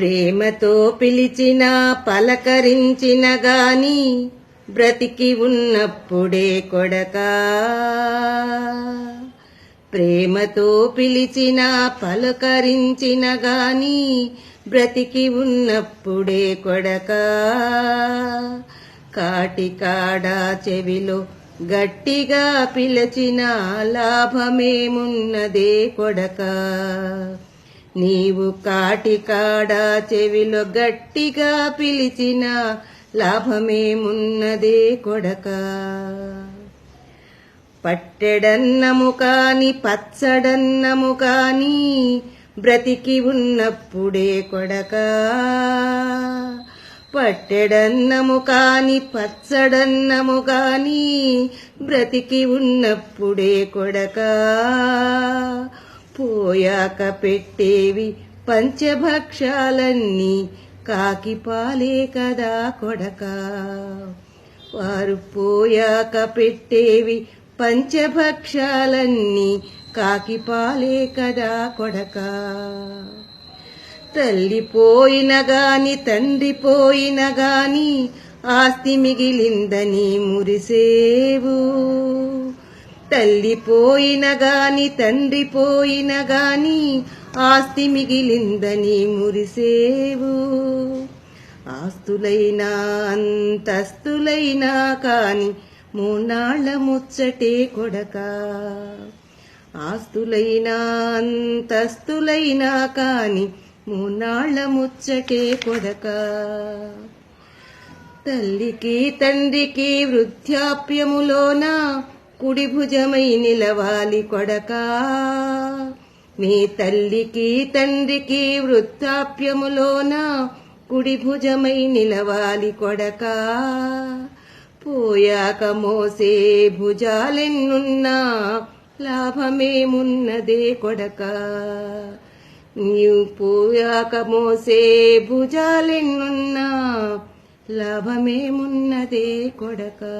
ప్రేమతో పిలిచిన పలకరించిన గాని బ్రతికి ఉన్నప్పుడే కొడకా. ప్రేమతో పిలిచిన పలకరించిన గాని బ్రతికి ఉన్నప్పుడే కొడకా. కాటికాడా చెవిలో గట్టిగా పిలిచిన లాభమేమున్నదే కొడకా. నీవు కాటికాడా చెవిలో గట్టిగా పిలిచిన లాభమేమున్నదే కొడకా. పట్టెడన్నము కాని పచ్చడన్నము కాని బ్రతికి ఉన్నప్పుడే కొడకా. పట్టెడన్నము కాని పచ్చడన్నము కాని బ్రతికి ఉన్నప్పుడే కొడకా. పోయాక పెట్టేవి పంచభక్షాలన్నీ కాకి పాలే కదా కొడకా. వారు పోయాక పెట్టేవి పంచభక్షాలన్నీ కాకి పాలే కదా కొడకా. తల్లి పోయిన గాని తండ్రి పోయిన గాని ఆస్తి మిగిలిందని మురిసేవు. తల్లి పోయిన గాని తండ్రి పోయిన గాని ఆస్తి మిగిలిందని మురిసేవు. ఆస్తులైనా అంతస్తులైనా కాని మూనాళ్ళ ముచ్చటే కొడకా. ఆస్తులైనా అంతస్తులైనా కాని మూనాళ్ళ ముచ్చటే కొడకా. తల్లికి తండ్రికి వృద్ధాప్యములోన కుడి భుజమై నిలవాలి కొడకా. మీ తల్లికి తండ్రికి వృద్ధాప్యములోన కుడి భుజమై నిలవాలి కొడకా. పోయాక మోసే భుజాలెన్నున్నా లాభమేమున్నదే కొడకా. నీవు పోయాక మోసే భుజాలెన్నున్నా లాభమేమున్నదే కొడకా.